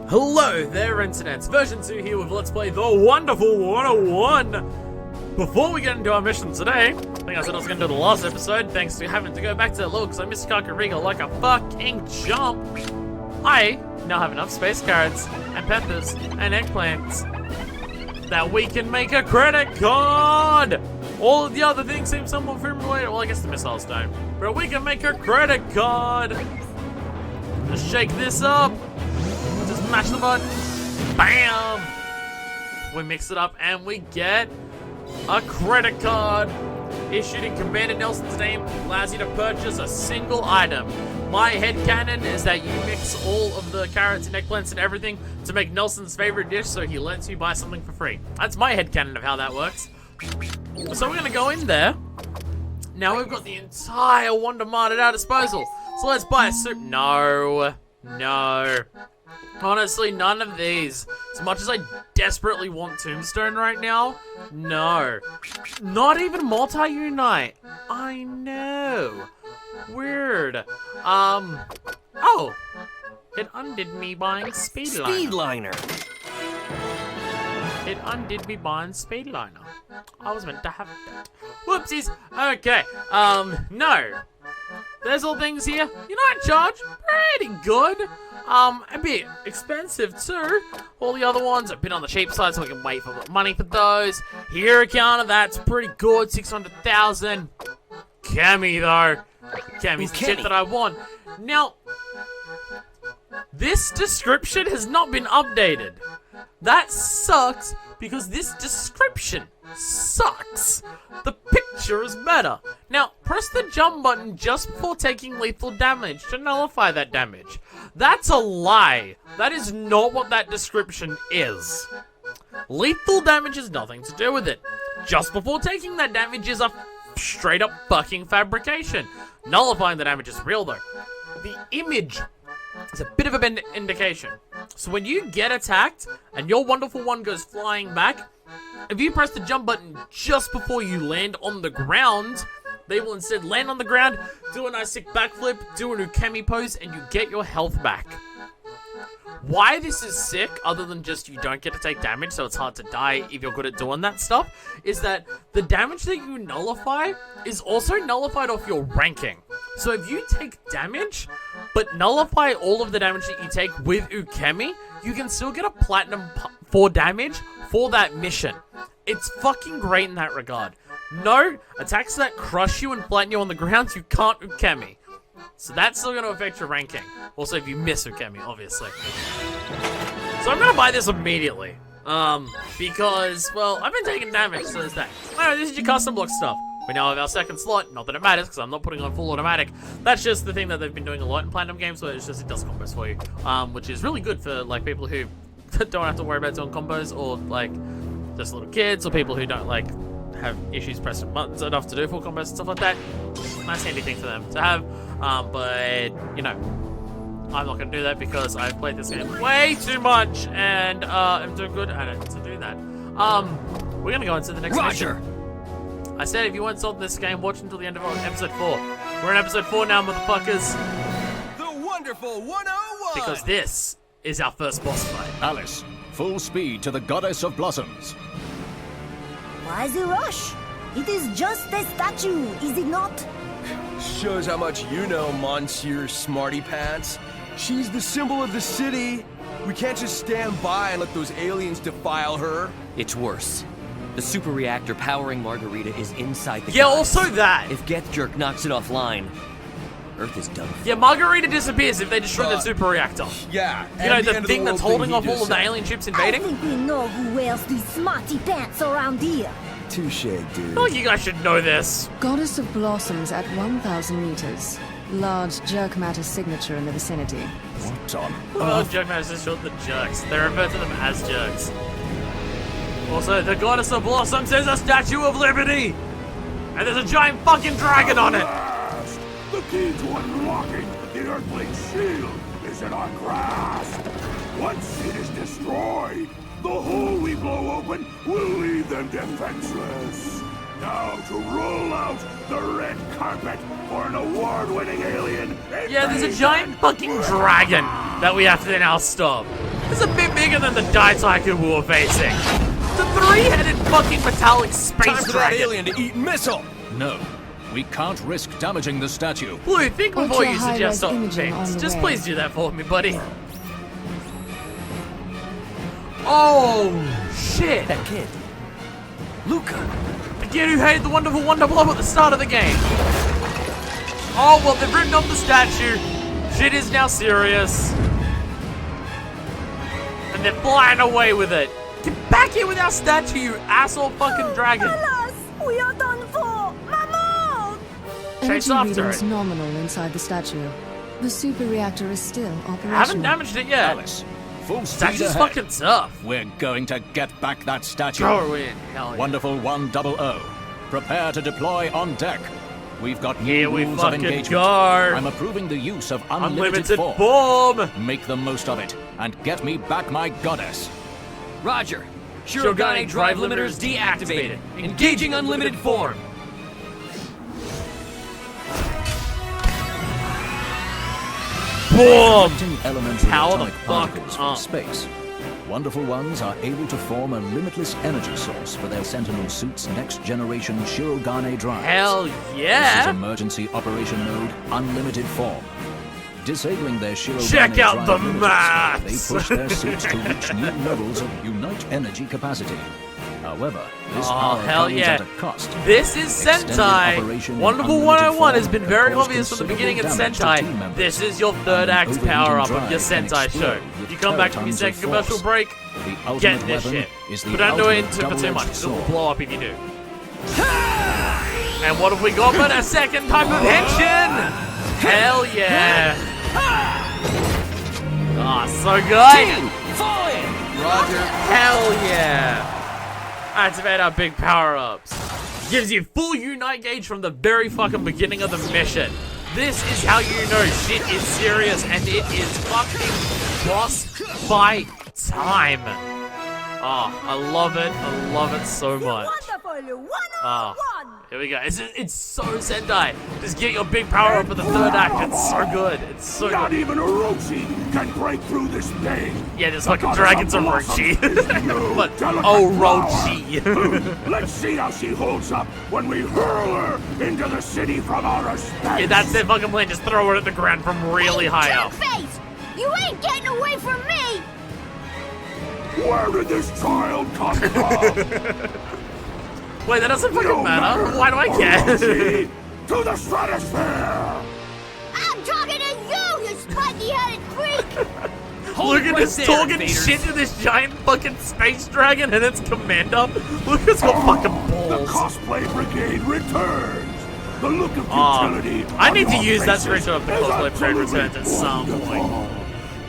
Hello there, internets. Version 2 here with Let's Play The Wonderful 101. Before we get into our mission today, I think I said I was going to do the last episode, thanks to having to go back to that level because I missed Kakariko like a fucking jump. I now have enough space carrots and peppers and eggplants that we can make a credit card. All of the other things seem somewhat familiar. Well, I guess the missiles don't. But we can make a credit card. Just shake this up. Just mash the button. Bam! We mix it up and we get a credit card. Issued in Commander Nelson's name, allows you to purchase a single item. My headcanon is that you mix all of the carrots and eggplants and everything to make Nelson's favorite dish, so he lets you buy something for free. That's my headcanon of how that works. So we're gonna go in there. Now we've got the entire Wonder Mart at our disposal. So let's buy a soup. No. Honestly, none of these. As much as I desperately want Tombstone right now, no. Not even Multi-Unite. I know. Weird. Oh. It undid me buying Speedliner. It undid me buying Speedliner. I was meant to have that. Whoopsies. Okay. No. There's all things here. Unite charge, pretty good. A bit expensive too. All the other ones have been on the cheap side, so we can wait for money for those. Hero counter, that's pretty good. 600,000. Kemi though. Kemi's the shit that I want. Now, this description has not been updated. That sucks because this description sucks. The picture is better. Now, press the jump button just before taking lethal damage to nullify that damage. That's a lie. That is not what that description is. Lethal damage has nothing to do with it. Just before taking that damage is a straight up fucking fabrication. Nullifying the damage is real though. The image is a bit of an indication. So when you get attacked and your wonderful one goes flying back, if you press the jump button just before you land on the ground, they will instead land on the ground, do a nice sick backflip, do an ukemi pose, and you get your health back. Why this is sick, other than just you don't get to take damage, so it's hard to die if you're good at doing that stuff, is that the damage that you nullify is also nullified off your ranking. So if you take damage, but nullify all of the damage that you take with ukemi, you can still get a platinum for damage for that mission. It's fucking great in that regard. No, attacks that crush you and flatten you on the ground, you can't ukemi. So that's still going to affect your ranking. Also, if you miss ukemi, obviously. So I'm going to buy this immediately. Because, well, I've been taking damage, so there's that. Alright, this is your custom block stuff. We now have our second slot. Not that it matters, because I'm not putting on full automatic. That's just the thing that they've been doing a lot in Platinum games, where it's just, it does combos for you. Which is really good for, like, people who don't have to worry about doing combos, or, like, just little kids, or people who don't, like, have issues pressing buttons enough to do full combos and stuff like that. Nice handy thing for them to have. But, you know, I'm not going to do that because I've played this game way too much and I'm doing good at it to do that. We're going to go into the next mission. I said if you weren't sold this game, watch until the end of episode 4. We're in episode 4 now, motherfuckers. The Wonderful 101! Because this is our first boss fight. Alice, full speed to the Goddess of Blossoms. Why the rush? It is just a statue, is it not? Shows how much you know, Monsieur Smarty Pants. She's the symbol of the city. We can't just stand by and let those aliens defile her. It's worse. The super reactor powering Margarita is inside the Yeah, goddess. also that. If Geth Jerk knocks it offline, Earth is done. Yeah, Margarita disappears if they destroy the super reactor. Yeah. You know, the thing that's holding off all of the alien ships invading? I think we know who wears these smarty pants around here. Touche, dude. I feel like you guys should know this. Goddess of Blossoms at 1,000 meters. Large jerk matter signature in the vicinity. What on Well, jerk matters is short the jerks. They refer to them as jerks. Also, the Goddess of Blossoms is a Statue of Liberty! And there's a giant fucking dragon on it! The key to unlocking the Earthling shield is in our grasp. Once it is destroyed, the hole we blow open will leave them defenseless. Now to roll out the red carpet for an award-winning alien. Yeah, there's a giant fucking dragon that we have to now stop. It's a bit bigger than the Die Tycoon we were facing. The three-headed fucking metallic space Time for that dragon. alien to eat missile! No, we can't risk damaging the statue. Blue, think before Ultra you suggest high-res certain imaging on things. the Just way. please do that for me, buddy. Oh, shit. That kid. Luca. The kid who hated the wonderful Wonder Blob at the start of the game. Oh, well, they've written off the statue. Shit is now serious. And they're flying away with it. Get back here with our statue, you asshole fucking dragon. Alas, we are done for! Maman! Chase Energy after readings it. nominal inside the statue. The super reactor is still operational. I haven't damaged it yet. Alice, full speed Statue's ahead. fucking tough. We're going to get back that statue. Go in, hell yeah. Wonderful 100. Prepare to deploy on deck. We've got new Here we rules of fucking engagement. go. I'm approving the use of unlimited, Unlimited form. Make the most of it and get me back my goddess. Roger. Shirogane Shirogane drive limiters deactivated. Engaging unlimited form. Boom. Emitting elementary Power the atomic fuck particles up. from space. Wonderful Ones are able to form a limitless energy source for their Sentinel suit's next-generation Shirogane drives. Hell This is yeah. emergency operation mode, unlimited form. Disabling their Shirogane Check out drive the limiters, maths. They push their suits to reach new levels of Unite energy capacity. However, this Oh, power hell comes yeah. at a cost. This is Extended Sentai. operation in Wonderful unlimited 101 has form been can very cause obvious from the beginning of considerable damage to Sentai. team members. This is your third act overheating power up of drive your can Sentai show. explode with You come back from your teratons of second commercial force. break, The ultimate get this weapon shit. is the But don't do it ultimate into for too double-edged much, 'cause it will sword. blow up if you do. And what have we got but a second type of henshin? Hell yeah. Ah, so good. Roger. Hell yeah! Activate our big power-ups. Gives you full Unite gauge from the very fucking beginning of the mission. This is how you know shit is serious and it is fucking boss fight time. Oh, I love it. I love it so much. Wonderful! 101! Oh, here we go. It's so Sentai. Just get your big power up for the third act. It's so good. It's so Not good. even Orochi can break through this pain. Yeah, there's The fucking goddess dragons of of blossoms Orochi. is new, But delicate Orochi. Let's see how she holds up when we hurl her into the city from outer space. Yeah, that's their fucking plan. Just throw her at the ground from really high up. Face! You ain't getting away from me! Where did this child come from? Wait, that doesn't fucking No matter. Why do I care? Orochi, to the stratosphere! I'm talking to you, you spiky-headed freak! Look at right this there, talking invaders. shit to this giant fucking space dragon and its commander. Look, it's got fucking The balls. cosplay brigade returns. The look of utility. I on need to your use that faces screenshot of the is cosplay brigade absolutely returns at some point. wonderful.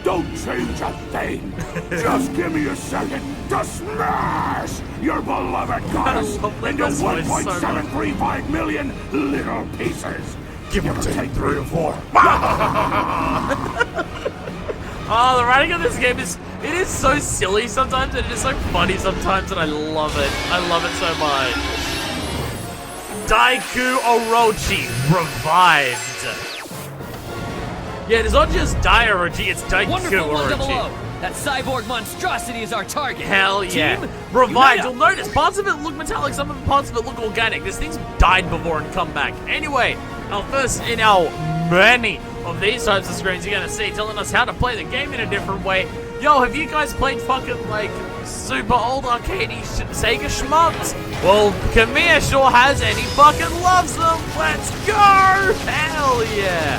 Don't change a thing. Just give me a second to smash your beloved goddess love that into voice so much. 1.735 million little pieces. Give or take 3 or 4. Oh, the writing of this game it is so silly sometimes and it is so funny sometimes and I love it. I love it so much. Daiku Orochi revived. Yeah, it's not just Dai Orochi, it's Daiku Wonderful 100. Orochi. That cyborg monstrosity is our target. Hell yeah. Team, Revived. unite You'll up. notice parts of it look metallic, some of the parts of it look organic. This thing's died before and come back. Anyway, our first in our many of these types of screens you're gonna see telling us how to play the game in a different way. Yo, have you guys played fucking like super old arcadey Sega shmups? Well, Kamiya sure has and he fucking loves them. Let's go! Hell yeah!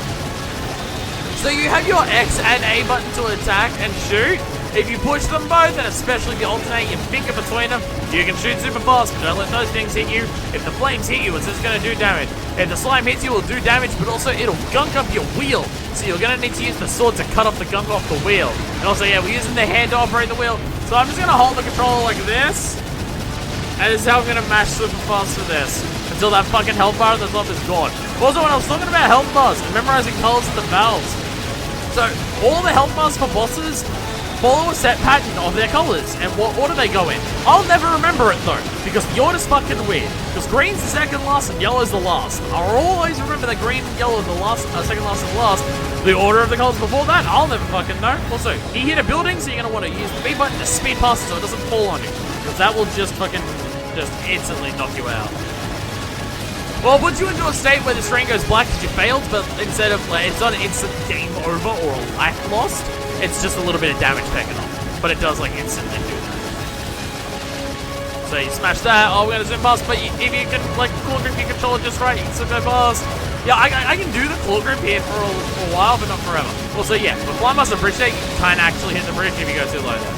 So you have your X and A button to attack and shoot. If you push them both, and especially if you alternate your finger between them, you can shoot super fast, but don't let those things hit you. If the flames hit you, it's just gonna do damage. If the slime hits you, it'll do damage, but also it'll gunk up your wheel. So you're gonna need to use the sword to cut off the gunk off the wheel. And also, yeah, we're using the hand to operate the wheel. So I'm just gonna hold the controller like this. And this is how I'm gonna mash super fast with this. Until that fucking health bar at the top is gone. Also, when I was talking about health bars and memorizing colors of the valves. So, all the health bars for bosses follow a set pattern of their colors and what order they go in. I'll never remember it though, because the order's fucking weird. Because green's the second last and yellow's the last. I'll always remember that green and yellow are the last, second last and last. The order of the colors before that, I'll never fucking know. Also, you hit a building, so you're gonna want to use the B button to speed past it so it doesn't fall on you. Because that will just fucking, just instantly knock you out. Well, put you into a state where the screen goes black because you failed, but instead of, like, it's not an instant game over or a life lost, it's just a little bit of damage taken off. But it does, like, instantly do that. So you smash that, oh, we're gonna zoom past, but if you can, like, claw grip your controller just right, you can still go past. Yeah, I can do the claw grip here for a while, but not forever. Also, yeah, with Fly Master Bridge there, you can actually hit the bridge if you go too low there.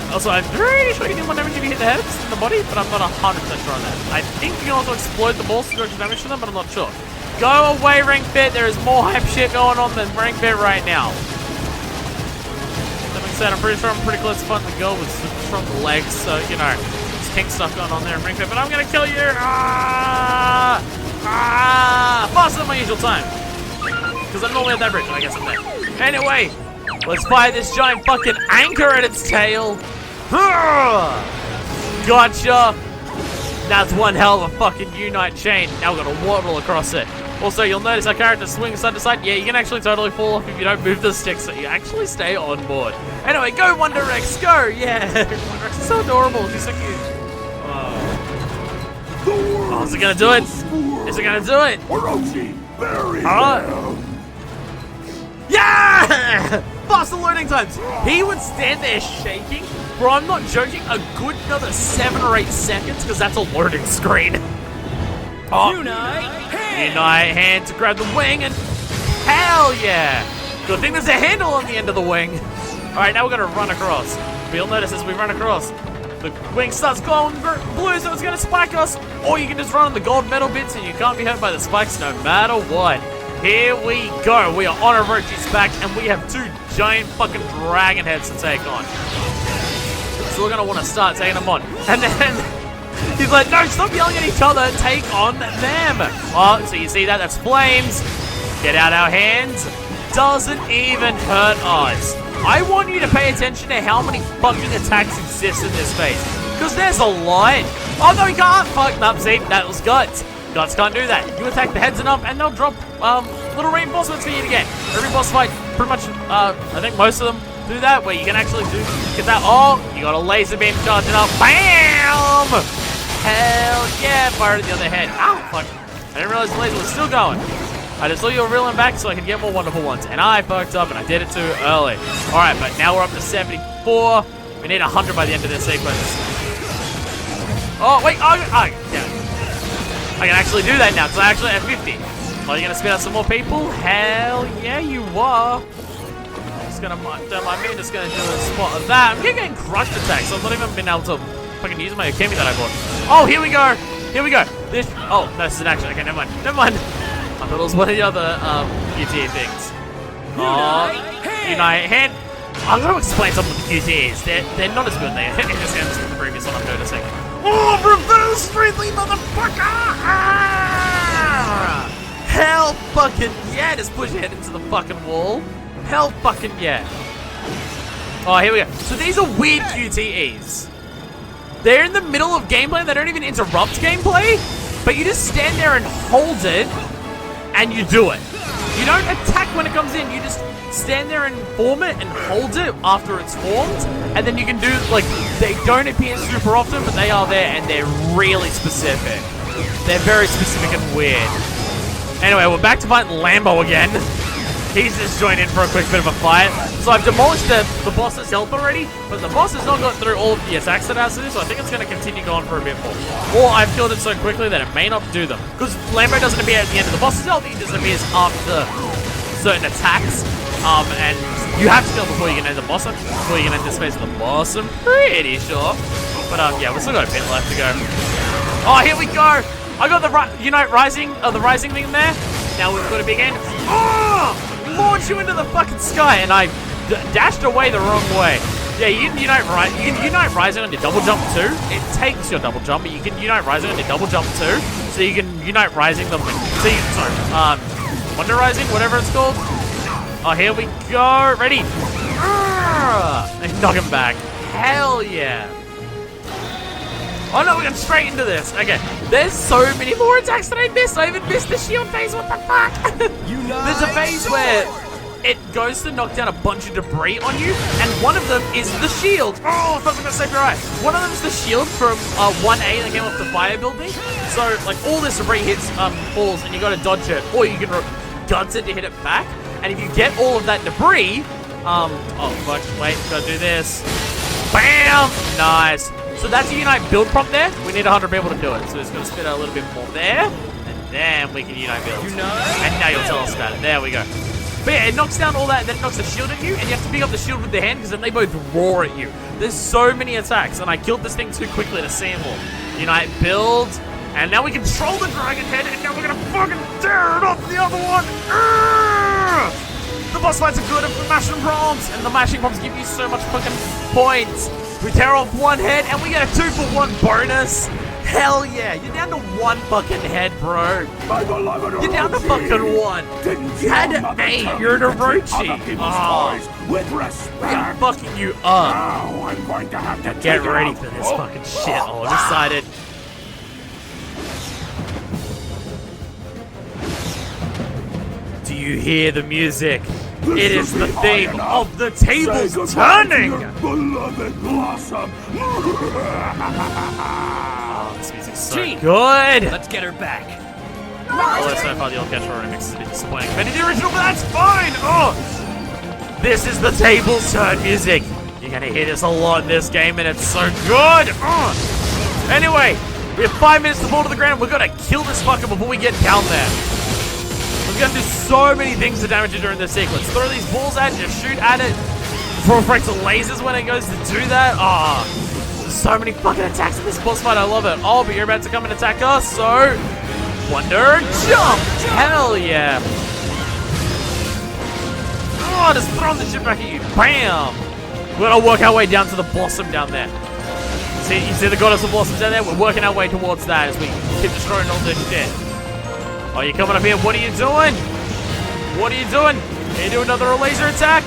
Also, I'm pretty sure you do more damage if you hit the heads and the body, but I'm not 100% sure on that. I think you can also explode the balls to do extra damage to them, but I'm not sure. Go away, Ring Fit. There is more hype shit going on than Ring Fit right now. That being said, I'm pretty sure I'm pretty close to fighting the girl with super strong legs, so, you know, there's kink stuff going on there in Ring Fit, but I'm gonna kill you! Faster than my usual time. Because I'm normally at that bridge, and I guess I'm there. Anyway, let's fire this giant fucking anchor at its tail. Gotcha! That's one hell of a fucking Unite chain. Now we've got a waddle across it. Also, you'll notice our character swings side to side. Yeah, you can actually totally fall off if you don't move the stick, so you actually stay on board. Anyway, go Wonder Rex, go! Yeah! Wonder Rex is so adorable, she's so cute. Oh, is it gonna do it? Is it gonna do it? Orochi, bury Alright. them. Yeah! Faster loading times. He would stand there shaking. Bro, I'm not joking. A good another 7 or 8 seconds, because that's a loading screen. Oh. Unite hand to grab the wing, and hell yeah! Good thing there's a handle on the end of the wing. Alright, now we're gonna run across. But you'll notice as we run across, the wing starts glowing blue, so it's gonna spike us. Or you can just run on the gold metal bits, and you can't be hurt by the spikes no matter what. Here we go. We are on Orochi's back, and we have 2 giant fucking dragon heads to take on. So we're gonna want to start taking them on. And then he's like, no, stop yelling at each other. Take on them. Oh, so you see that? That's flames. Get out our hands. Doesn't even hurt us. I want you to pay attention to how many fucking attacks exist in this phase. Because there's a lot. Oh, no, he can't. Fuck, no, see, that was Guts. Guts can't do that. You attack the heads enough, and they'll drop little reinforcements for you to get. Every boss fight, pretty much, I think most of them do that, where you can actually get that. Oh, you got a laser beam charging up. Bam! Hell yeah! Fire at the other head. Ow, fuck. I didn't realize the laser was still going. I just saw you were reeling back so I could get more wonderful ones, and I fucked up, and I did it too early. Alright, but now we're up to 74. We need 100 by the end of this sequence. Oh, wait, yeah. I can actually do that now, because I actually have 50. Are you going to spit out some more people? Hell yeah, you are. Just going to, don't mind me, just going to do a spot of that. I'm getting crushed attacks, so I've not even been able to fucking use my Akemi that I bought. Oh, here we go. Here we go. This, oh, no, this is an action. Okay, never mind. Never mind. I thought it was one of the other QTE things. Oh, Unite Hand. I'm going to explain some of the QTEs. They're not as good. They're just as good as the previous one I'm noticing. Oh, reverse friendly motherfucker! Ah! Hell fucking yeah! Just push your head into the fucking wall. Hell fucking yeah. Oh, here we go. So these are weird QTEs. They're in the middle of gameplay. They don't even interrupt gameplay. But you just stand there and hold it, and you do it. You don't attack when it comes in. You just stand there and form it and hold it after it's formed. And then you can do, like, they don't appear super often, but they are there, and they're really specific. They're very specific and weird. Anyway, we're back to fighting Lambo again. He's just joined in for a quick bit of a fight. So I've demolished the boss's health already, but the boss has not got through all of the attacks that it has to do, so I think it's going to continue going for a bit more. Or I've killed it so quickly that it may not do them. Because Lambo doesn't appear at the end of the boss's health, he just appears after certain attacks. And you have to kill before you can end the boss, before you can end this phase of the boss, I'm pretty sure. But yeah, we've still got a bit left to go. Oh, here we go! I got the Unite Rising, the Rising thing in there. Now we've got a big end. Oh! Launch you into the fucking sky, and I dashed away the wrong way. Yeah, you can Unite Rising on your double jump too. It takes your double jump, but you can Unite Rising on your double jump too. So you can Unite Rising them. Wonder Rising, whatever it's called. Oh, here we go. Ready? And knock him back. Hell yeah. Oh no, we got straight into this. Okay, there's so many more attacks that I missed. I even missed the shield phase. What the fuck? There's a phase where it goes to knock down a bunch of debris on you, and one of them is the shield. Oh, I thought I was gonna save your eye. One of them is the shield from 1A that came off the fire building. So, like, all this debris hits falls, and you gotta dodge it, or you can guns it to hit it back. And if you get all of that debris, oh fuck, wait, gotta do this. Bam! Nice. So that's a Unite build prompt there. We need 100 people to do it. So it's going to spit out a little bit more there. And then we can Unite build. And now you'll tell us about it. There we go. But yeah, it knocks down all that, then it knocks the shield at you, and you have to pick up the shield with the hand because then they both roar at you. There's so many attacks, and I killed this thing too quickly to see them all. Unite build. And now we control the dragon head, and now we're going to fucking tear it off the other one. The boss fights are good at mashing prompts, and the mashing prompts give you so much fucking points. We tear off one head, and we get a 2-for-1 bonus. Hell yeah, you're down to one fucking head, bro. You're down to fucking one. You had 8, you're an Orochi. Oh, with respect. I'm fucking you up. Now I'm going to have to Get ready for this fucking shit. Oh, I'm excited. Do you hear the music? It is the theme of the tables turning! Beloved Blossom! Oh, this music's so good! Let's get her back. Although so far the orchestral remix is a bit disappointing. Compared to the original, but that's fine! Oh! This is the tables turn music! You're gonna hear this a lot in this game, and it's so good! Anyway, we have 5 minutes to fall to the ground. We're gonna kill this fucker before we get down there. We're gonna do so many things to damage it during this sequence. Throw these balls at it, just shoot at it. Throw breaks of lasers when it goes to do that. Ah, there's so many fucking attacks in this boss fight. I love it. Oh, but you're about to come and attack us, so Wonder Jump. Hell yeah. Oh, just throwing the shit back at you. Bam. We're gonna work our way down to the blossom down there. See, you see the goddess of blossoms down there? We're working our way towards that as we keep destroying all this shit. Oh, you're coming up here. What are you doing? What are you doing? Can you do another laser attack?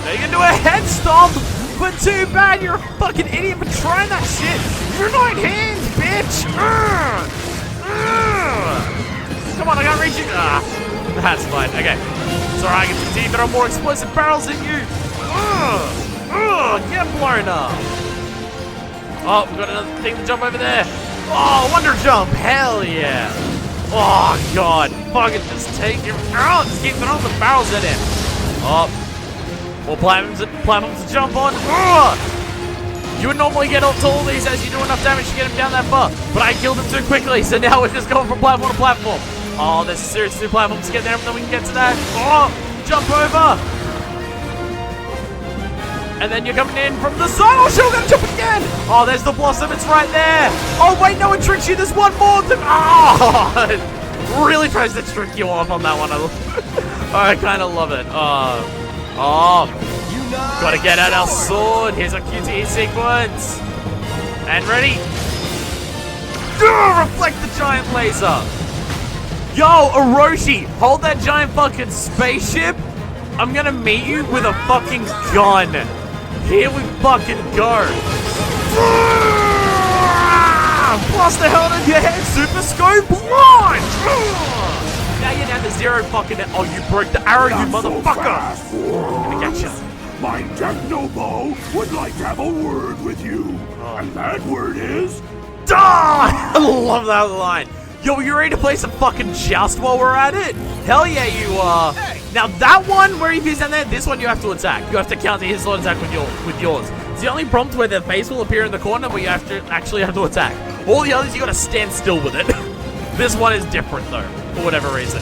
No, you can do a head stomp. But too bad you're a fucking idiot for trying that shit. You're not hands, bitch. Come on, I can't reach you. That's fine. Okay. It's alright. I can continue to throw more explosive barrels at you. Get blown up. Oh, we've got another thing to jump over there. Oh, Wonder Jump. Hell yeah. Oh, God. Fucking just take him out. Just keep throwing the barrels at him. Oh. More platforms to jump on. You would normally get up to all these as you do enough damage to get him down that far. But I killed him too quickly, so now we're just going from platform to platform. Oh, there's a series of 2 platforms to get there, and then we can get to that. Oh, jump over. And then you're coming in from the side. Oh, shit, we're going to jump again. Oh, there's the blossom. It's right there. Oh, wait, no, it tricks you. There's one more. Oh, it really tries to trick you off on that one. I kind of love it. Oh, gotta get out our sword. Here's our QTE sequence. And ready. Reflect the giant laser. Yo, Orochi, hold that giant fucking spaceship. I'm gonna meet you with a fucking gun. Here we fucking go. Blast the hell out of your head, Super Scope launch! Now you're down to 0 fucking... Oh, you broke the arrow, you motherfucker! I'm gonna get you. My Technobo would like to have a word with you. And that word is... Die! I love that line. Yo, you ready to play some fucking joust while we're at it? Hell yeah, you are. Now that one, where he's down there, this one you have to attack. You have to counter his sword attack with yours. It's the only prompt where their face will appear in the corner, but you have to actually have to attack. All the others, you gotta stand still with it. This one is different though, for whatever reason.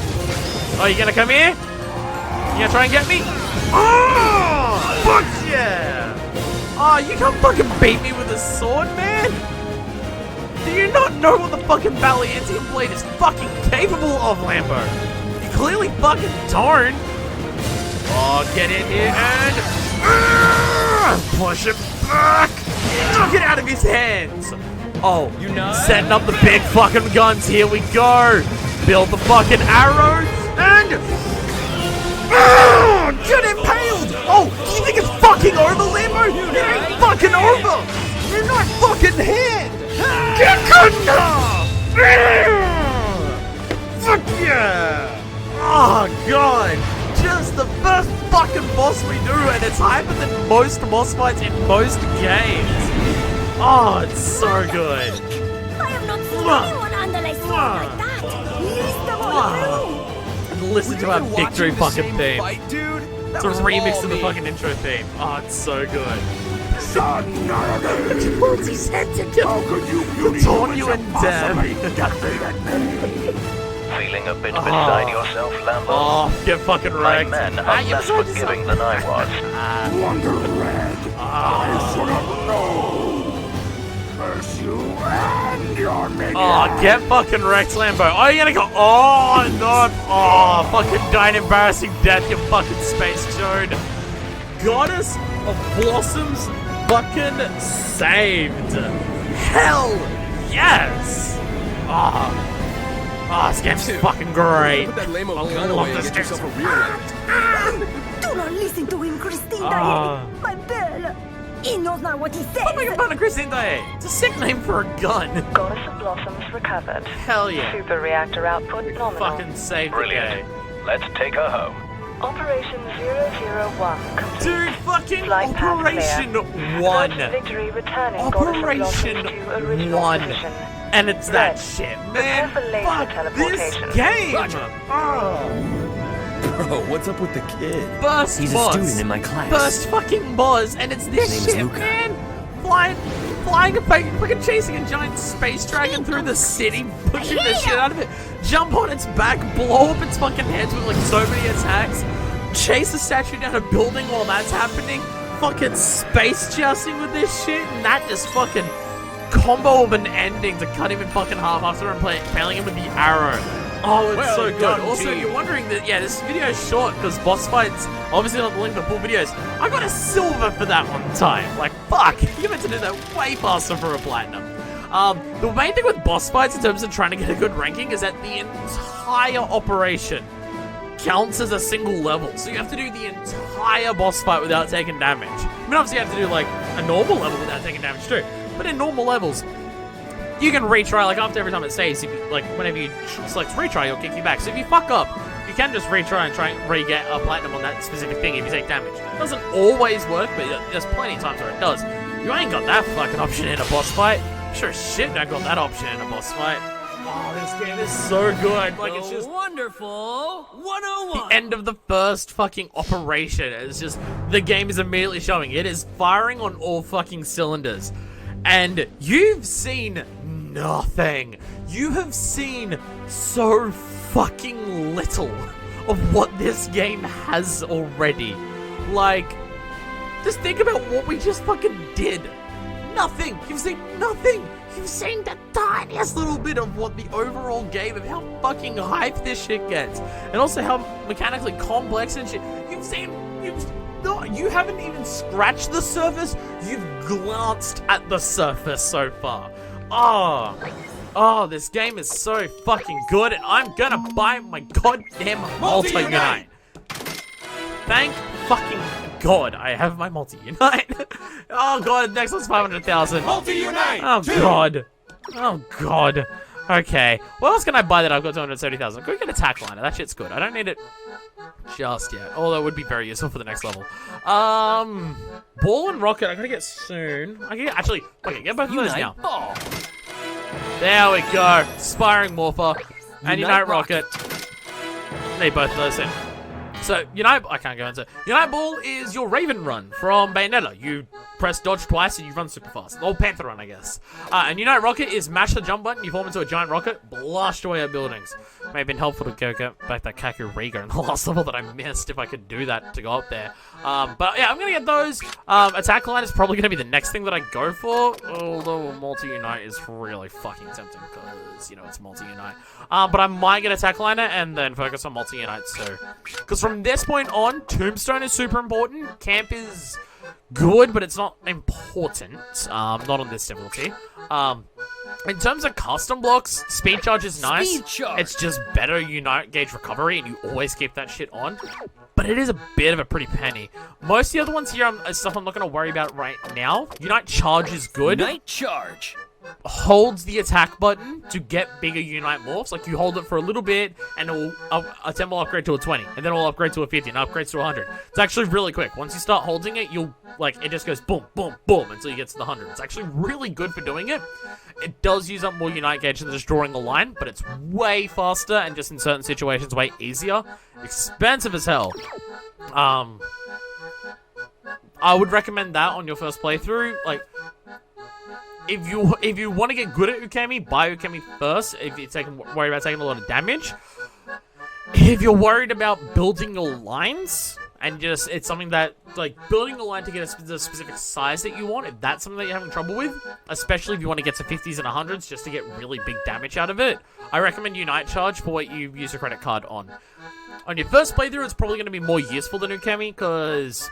Oh, you gonna come here? You gonna try and get me? Oh, fuck yeah! Oh, you can't fucking beat me with a sword, man. Do you not know what the fucking Valiantium blade is fucking capable of, Lambo? You clearly fucking don't. Oh, get in here and... push it back! Knock it out of his hands! Oh, setting up the big fucking guns. Here we go. Build the fucking arrows and... get impaled! Oh, do you think it's fucking over? It ain't fucking over! You're not fucking hit! Get good now! Fuck yeah! Oh god! Just the first fucking boss we do, and it's hyper than most boss fights in most games. Oh, it's so good. I have not seen anyone underlay sword like that. Least of all you. Listen to our You're victory watching the fucking same theme. Fight, dude? It's a remix of the fucking intro theme. Oh, it's so good. Son of a bitch! What's he said to kill? How could you beauty Taunt you humans and have possibly Deb. defeated me? Feeling a bit beside yourself, Lambo? Oh, get fucking My wrecked. men are less forgiving than I was. Wonder Red! I should have known! Curse you and your minions! Oh, get fucking wrecked, Lambo. Oh, you're gonna go. Oh, no. Oh, fucking die an embarrassing death, you fucking space toad. Goddess of Blossoms fucking saved. Hell yes. Oh, this game's fucking great. Put that lame-o I gun love away and this get game. yourself a real one. Do not listen to him, Christine Ah. Daye. My belle. He knows not what he says. Oh my god, Christine Daye. It's a sick name for a gun. Goddess of Blossoms recovered. Hell yeah. Super reactor output nominal. Fucking saved the Brilliant. game. Let's take her home. Operation 001 complete. Dude, fucking Flight path Operation clear. 1. First victory returning Goddess of Operation Blossoms to original 1. position. And it's that Red. shit, Prepare man. for laser Fuck this teleportation. game. Bro, what's up with the kid? First He's boss. a student in my class. First fucking boss, and it's this His name's shit, Luca. man. Flying a fucking chasing a giant space dragon through the city, pushing the shit out of it. Jump on its back, blow up its fucking heads with like so many attacks. Chase a statue down a building while that's happening. Fucking space jousting with this shit, and that just fucking combo of an ending to cut him in fucking half after impaling him with the arrow. Oh, it's Well so good. done, Also, team. you're wondering that, yeah, this video is short because boss fights, obviously not the link to full videos. I got a silver for that one time. Like, fuck, you meant to do that way faster for a platinum. The main thing with boss fights in terms of trying to get a good ranking is that the entire operation counts as a single level. So you have to do the entire boss fight without taking damage. I mean, obviously you have to do, like, a normal level without taking damage too. But in normal levels, you can retry, like, after every time it saves, if you, like, whenever you select retry, it'll kick you back. So if you fuck up, you can just retry and try and re-get a platinum on that specific thing if you take damage. It doesn't always work, but there's plenty of times where it does. You ain't got that fucking option in a boss fight. Sure as shit I got that option in a boss fight. Oh, this game is so good. Like, it's just wonderful 101. the end of the first fucking operation. It's just, the game is immediately showing. It is firing on all fucking cylinders. And you've seen nothing. You have seen so fucking little of what this game has already. Like, just think about what we just fucking did. Nothing. You've seen nothing. You've seen the tiniest little bit of what the overall game of how fucking hype this shit gets. And also how mechanically complex and shit. You haven't even scratched the surface. You've glanced at the surface so far. Oh, this game is so fucking good, and I'm gonna buy my goddamn Multi-Unite. Thank fucking God, I have my Multi-Unite. Oh god, next one's 500,000. Multi-Unite! Oh god. Oh god. Okay. What else can I buy that I've got 270,000? Go get a tack liner. That shit's good. I don't need it just yet. Although it would be very useful for the next level. Ball and rocket I gotta get soon. I can get, actually, okay, get both of those now. Ball. There we go. Inspiring Morpher. And Unite Rocket. Need both of those in. So, I can't go into. Unite Ball is your Raven run from Bayonetta. You press dodge twice and you run super fast. Or Panther run, I guess. And Unite Rocket is mash the jump button, you form into a giant rocket, blast away at buildings. May have been helpful to go get back that Kakariko in the last level that I missed if I could do that to go up there. But yeah, I'm gonna get those. Attack line is probably gonna be the next thing that I go for. Although Multi-Unite is really fucking tempting because, it's Multi-Unite. But I might get Attack Liner and then focus on Multi-Unite too. Because from this point on, Tombstone is super important. Camp is good, but it's not important. Not on this difficulty. In terms of custom blocks, speed charge is nice. Speed charge. It's just better unite gauge recovery, and you always keep that shit on. But it is a bit of a pretty penny. Most of the other ones here are stuff I'm not going to worry about right now. Unite charge is good. Night charge. Holds the attack button to get bigger unite morphs. Like, you hold it for a little bit, and a 10 will upgrade to a 20, and then it'll upgrade to a 50, and upgrades to a 100. It's actually really quick. Once you start holding it, it just goes boom, boom, boom, until you get to the 100. It's actually really good for doing it. It does use up more unite gauge than just drawing a line, but it's way faster, and just in certain situations, way easier. Expensive as hell. I would recommend that on your first playthrough. Like, if you want to get good at Ukemi, buy Ukemi first. If you're worried about taking a lot of damage, if you're worried about building your lines and just it's something that like building a line to get the specific size that you want, if that's something that you're having trouble with, especially if you want to get to 50s and 100s just to get really big damage out of it, I recommend Unite Charge for what you use your credit card on. On your first playthrough, it's probably going to be more useful than Ukemi because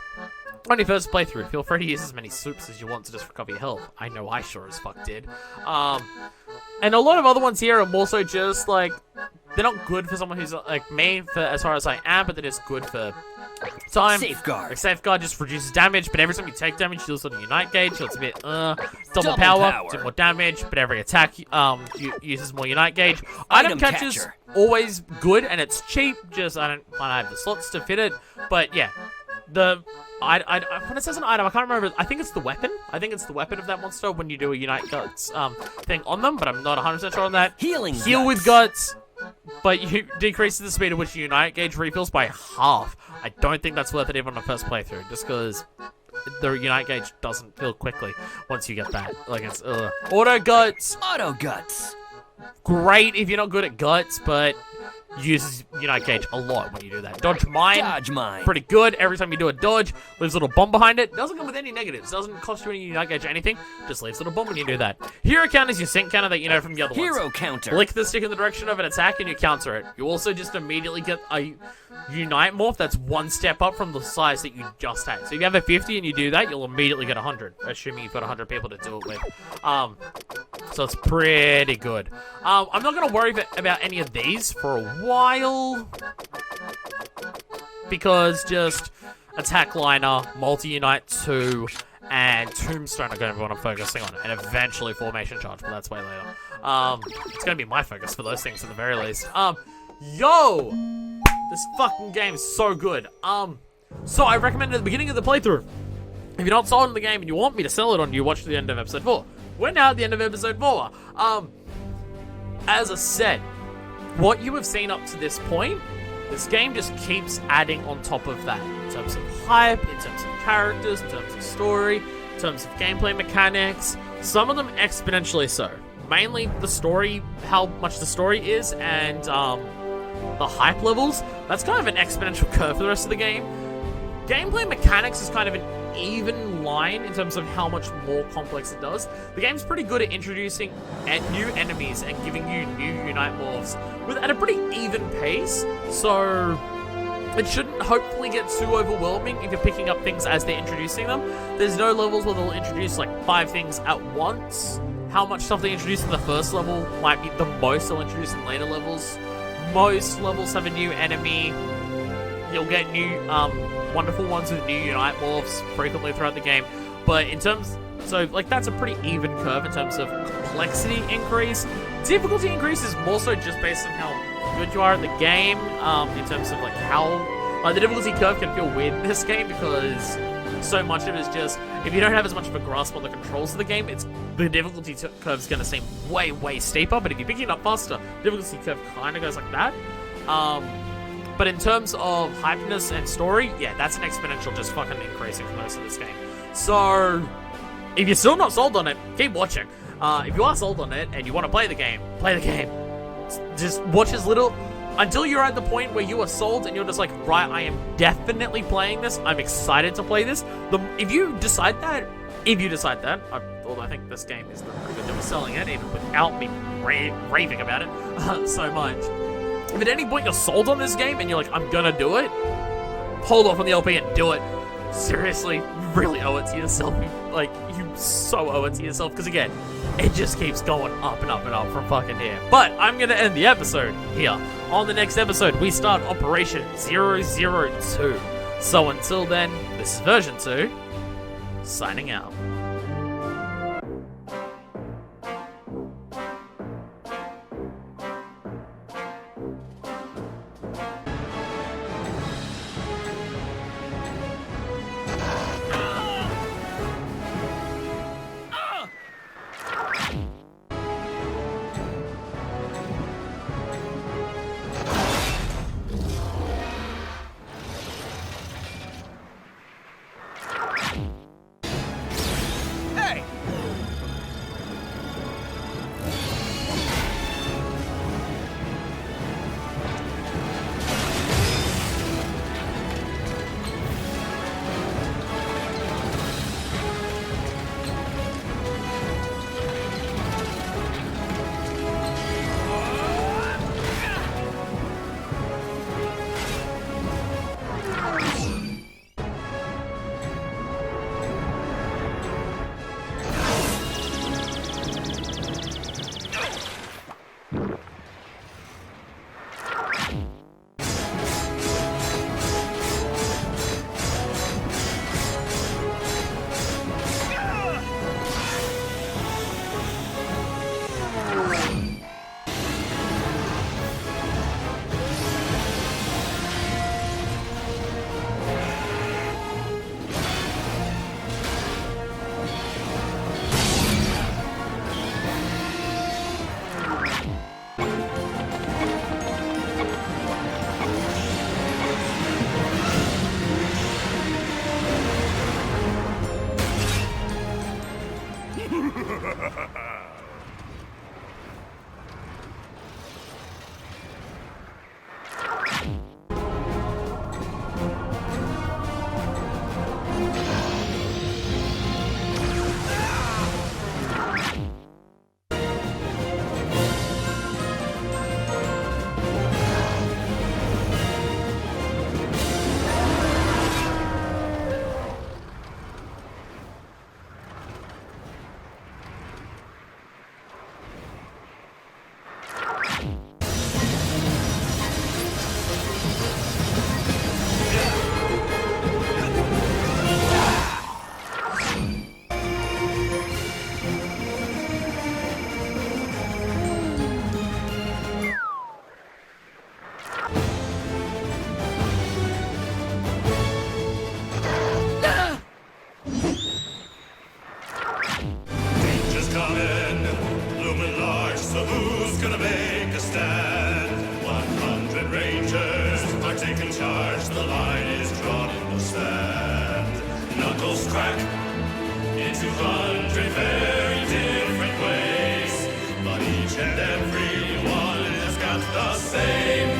on your first playthrough, feel free to use as many soups as you want to just recover your health. I know I sure as fuck did. And a lot of other ones here are more so just, like, they're not good for someone who's, like, me, for as far as I am, but they're just good for time. Safeguard. Like, Safeguard just reduces damage, but every time you take damage, you also Unite Gauge, so it's a bit, double power, do more damage, but every attack, uses more Unite Gauge. Item catcher's always good, and it's cheap, just, I don't have the slots to fit it, but, yeah. When it says an item, I can't remember. I think it's the weapon. I think it's the weapon of that monster when you do a Unite Guts thing on them, but I'm not 100% sure on that. Heal with Guts, but you decrease the speed at which your Unite Gauge refills by half. I don't think that's worth it even on the first playthrough, just because the Unite Gauge doesn't fill quickly once you get that. Like, it's, Auto Guts. Auto Guts. Great if you're not good at Guts, but uses Unite Gauge a lot when you do that. Dodge Mine. Dodge Mine. Pretty good. Every time you do a dodge, leaves a little bomb behind it. Doesn't come with any negatives. Doesn't cost you any Unite Gauge or anything. Just leaves a little bomb when you do that. Hero Counter is your sync counter that you know from the other ones. Hero Counter. Flick the stick in the direction of an attack and you counter it. You also just immediately get a Unite Morph that's one step up from the size that you just had. So if you have a 50 and you do that, you'll immediately get 100. Assuming you've got 100 people to do it with. So it's pretty good. I'm not going to worry about any of these for a while, because just Attack Liner, Multi-Unite 2, and Tombstone are going to be what I'm focusing on, and eventually Formation Charge, but that's way later. It's going to be my focus for those things at the very least. Yo! This fucking game is so good. So I recommend at the beginning of the playthrough, if you're not sold on the game and you want me to sell it on you, watch the end of episode 4. We're now at the end of episode 4. As I said, what you have seen up to this point, this game just keeps adding on top of that. In terms of hype, in terms of characters, in terms of story, in terms of gameplay mechanics. Some of them exponentially so. Mainly the story, how much the story is, and the hype levels. That's kind of an exponential curve for the rest of the game. Gameplay mechanics is kind of an even line in terms of how much more complex it does. The game's pretty good at introducing new enemies and giving you new Unite Morphs at a pretty even pace, so it shouldn't hopefully get too overwhelming if you're picking up things as they're introducing them. There's no levels where they'll introduce like 5 things at once. How much stuff they introduce in the first level might be the most they'll introduce in later levels. Most levels have a new enemy. You'll get new wonderful ones with new Unite Morphs frequently throughout the game. But in terms, so like that's a pretty even curve in terms of complexity increase. Difficulty increase is more so just based on how good you are at the game. In terms of like how the difficulty curve can feel weird in this game because so much of it is just if you don't have as much of a grasp on the controls of the game, the difficulty curve is going to seem way steeper. But if you're picking it up faster, the difficulty curve kind of goes like that. But in terms of hypeness and story, yeah, that's an exponential just fucking increasing for most of this game. So, if you're still not sold on it, keep watching. If you are sold on it and you want to play the game, play the game. Just watch as little until you're at the point where you are sold and you're just like, right, I am definitely playing this. I'm excited to play this. If you decide that, although I think this game is the pretty good job of selling it, even without me raving about it so much. If at any point you're sold on this game and you're like, I'm gonna do it, hold off on the LP and do it. seriously, you really owe it to yourself. You so owe it to yourself, because again, it just keeps going up and up and up from fucking here. But I'm gonna end the episode here. On the next episode, we start Operation 002. So until then, this is version 2, signing out. Crack in 200 very different ways, but each and every one has got the same